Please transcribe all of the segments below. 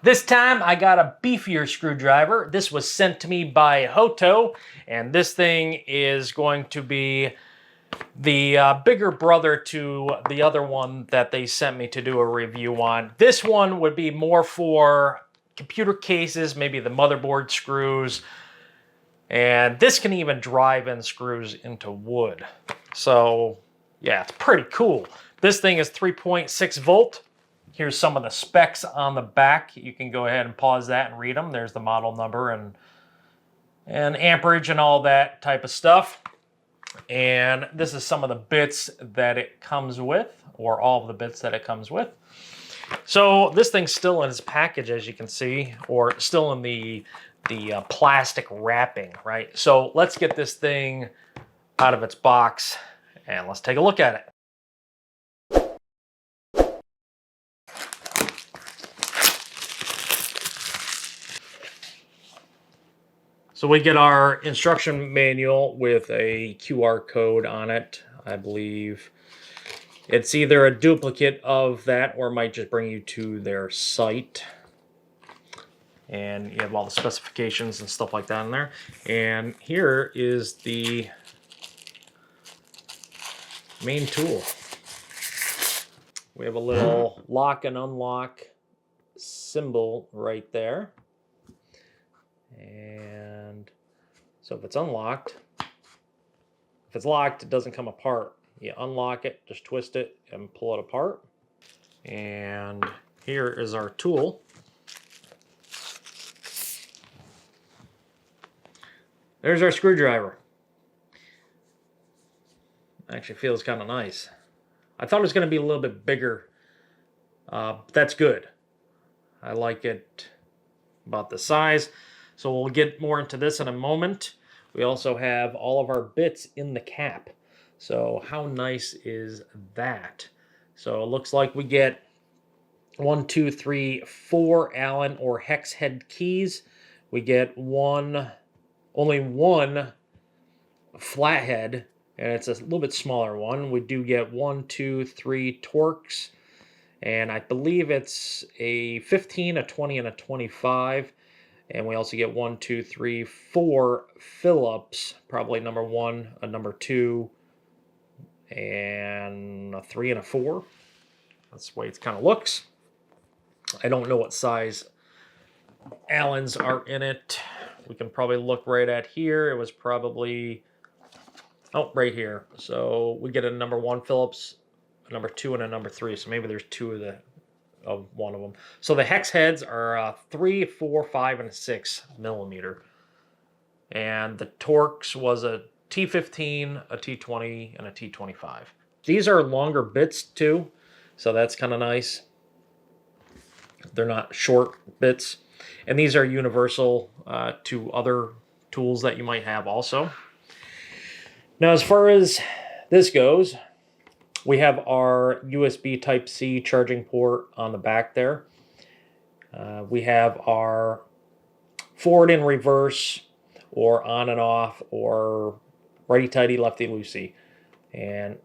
This time I got a beefier screwdriver. This was sent to me by HOTO, and this thing is going to be the bigger brother to the other one that they sent me to do a review on. This one would be more for computer cases, maybe the motherboard screws, and this can even drive in screws into wood. So yeah, it's pretty cool. This thing is 3.6 volt. Here's some of the specs on the back. You can go ahead and pause that and read them. There's the model number and amperage and all that type of stuff. And this is some of the bits that it comes with, or all of the bits that it comes with. So this thing's still in its package, as you can see, or still in the plastic wrapping, right? So let's get this thing out of its box and let's take a look at it. So we get our instruction manual with a QR code on it. I believe it's either a duplicate of that or it might just bring you to their site. And you have all the specifications and stuff like that in there. And here is the main tool. We have a little lock and unlock symbol right there. And so if it's unlocked, if it's locked, it doesn't come apart. You unlock it, just twist it and pull it apart. And here is our tool. There's our screwdriver. Actually feels kind of nice. I thought it was going to be a little bit bigger. That's good. I like it about the size. So we'll get more into this in a moment. We also have all of our bits in the cap. So how nice is that? So it looks like we get 1, 2, 3, 4 Allen or hex head keys. We get only one flathead, and it's a little bit smaller one. We do get 1, 2, 3 Torx, and I believe it's a 15, a 20, and a 25. And we also get 1, 2, 3, 4 Phillips, probably number 1, a number 2, and a 3 and a 4. That's the way it kind of looks. I don't know what size Allens are in it. We can probably look right at here. It was probably, oh, right here. So we get a number 1 Phillips, a number 2, and a number 3. So maybe there's 2 of one of them. So the hex heads are 3, 4, 5, and 6 millimeter. And the Torx was a T15, a T20, and a T25. These are longer bits too, so that's kind of nice. They're not short bits. And these are universal to other tools that you might have also. Now, as far as this goes, we have our USB Type-C charging port on the back there. We have our forward and reverse, or on and off, or righty-tighty, lefty-loosey. And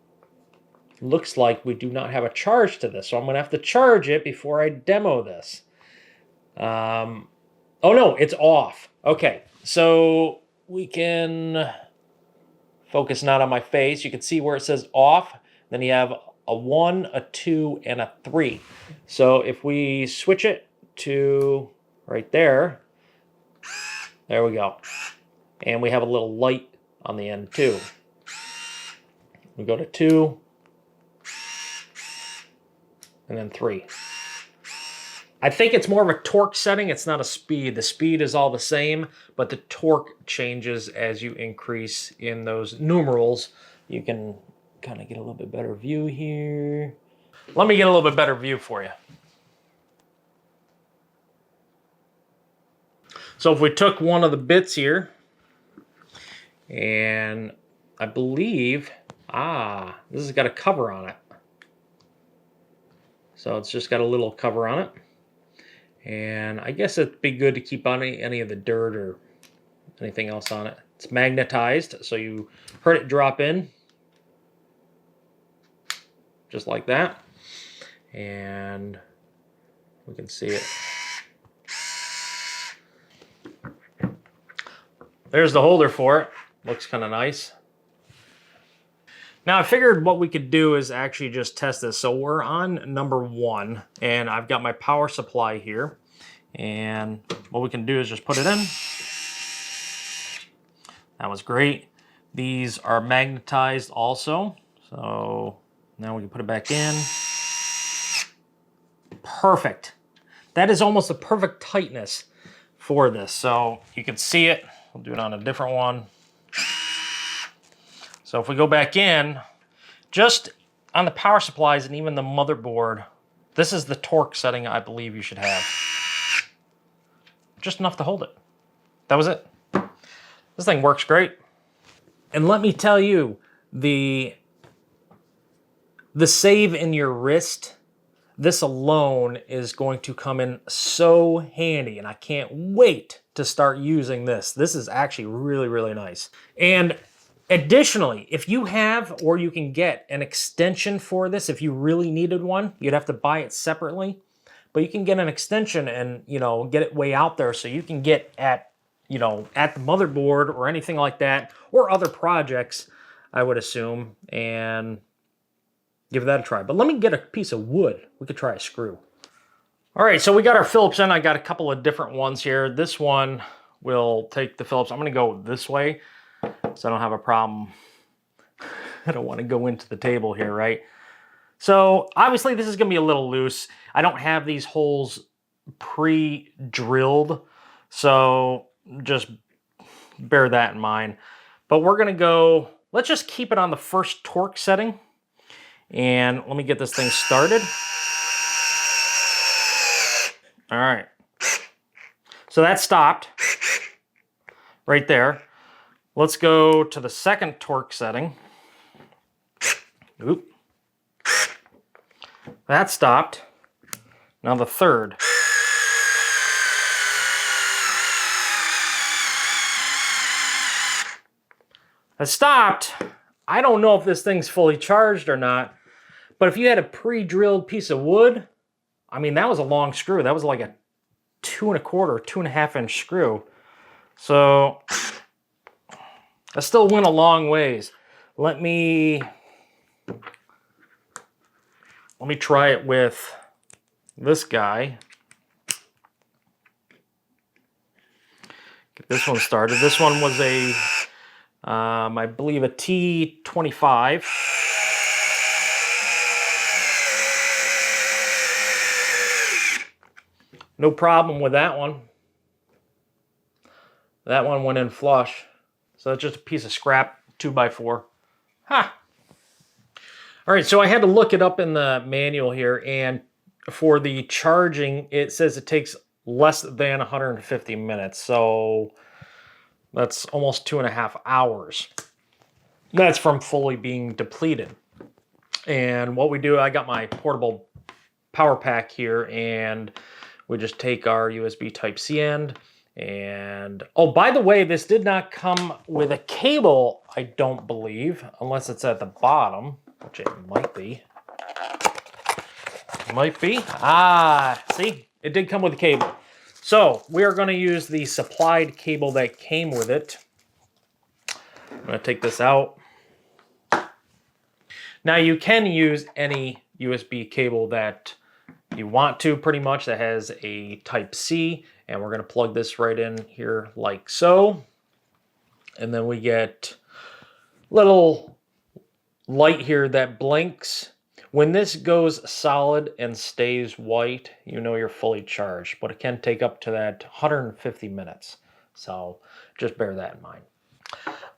looks like we do not have a charge to this, so I'm going to have to charge it before I demo this. Oh no, it's off. Okay, so we can focus not on my face. You can see where it says off. Then you have a 1, a 2, and a 3. So if we switch it to right there, there we go. And we have a little light on the end too. We go to 2, and then 3. I think it's more of a torque setting. It's not a speed. The speed is all the same, but the torque changes as you increase in those numerals. You can kind of get a little bit better view here. Let me get a little bit better view for you. So if we took one of the bits here, and I believe, this has got a cover on it. So it's just got a little cover on it. And I guess it'd be good to keep on any of the dirt or anything else on it. It's magnetized, so you heard it drop in. Just like that. And we can see it there's the holder for it. Looks kind of nice. Now I figured what we could do is actually just test this. So we're on number 1, and I've got my power supply here. And what we can do is just put it in. That was great. These are magnetized also. So now we can put it back in. Perfect. That is almost a perfect tightness for this. So you can see it. We'll do it on a different one. So if we go back in, just on the power supplies and even the motherboard, this is the torque setting I believe you should have. Just enough to hold it. That was it. This thing works great. And let me tell you, the save in your wrist, this alone is going to come in so handy, and I can't wait to start using this. This is actually really, really nice. And additionally, if you have or you can get an extension for this, if you really needed one, you'd have to buy it separately. But you can get an extension and, you know, get it way out there so you can get at, you know, at the motherboard or anything like that, or other projects, I would assume, and give that a try. But let me get a piece of wood. We could try a screw. All right, so we got our Phillips in. I got a couple of different ones here. This one will take the Phillips. I'm going to go this way so I don't have a problem. I don't want to go into the table here, right? So obviously this is going to be a little loose. I don't have these holes pre-drilled, so just bear that in mind. But we're going to go, let's just keep it on the first torque setting. And let me get this thing started. All right. So that stopped right there. Let's go to the second torque setting. Oop. That stopped. Now the third. That stopped. I don't know if this thing's fully charged or not, but if you had a pre-drilled piece of wood, I mean, that was a long screw. That was like a 2 1/4, 2.5 inch screw. So I still went a long ways. Let me try it with this guy. Get this one started. This one was a, I believe a T25. No problem with that one. That one went in flush. So it's just a piece of scrap 2x4. Ha! All right, so I had to look it up in the manual here, and for the charging, it says it takes less than 150 minutes. So that's almost 2.5 hours. That's from fully being depleted. And what we do, I got my portable power pack here, and we just take our USB Type-C end. And, oh, by the way, this did not come with a cable, I don't believe, unless it's at the bottom, which it might be. Might be. Ah, see? It did come with a cable. So we are going to use the supplied cable that came with it. I'm going to take this out. Now you can use any USB cable that you want to, pretty much, that has a Type-C. And we're going to plug this right in here like so. And then we get a little light here that blinks. When this goes solid and stays white, you know you're fully charged. But it can take up to that 150 minutes. So just bear that in mind.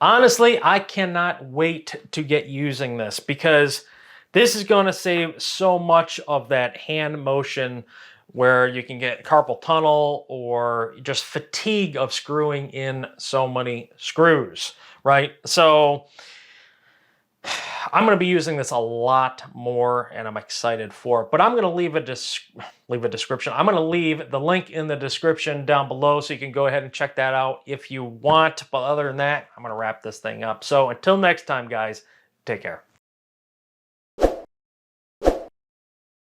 Honestly, I cannot wait to get using this, because this is going to save so much of that hand motion where you can get carpal tunnel or just fatigue of screwing in so many screws, right? So I'm going to be using this a lot more, and I'm excited for it. But I'm going to leave a description. I'm going to leave the link in the description down below, so you can go ahead and check that out if you want. But other than that, I'm going to wrap this thing up. So until next time, guys, take care.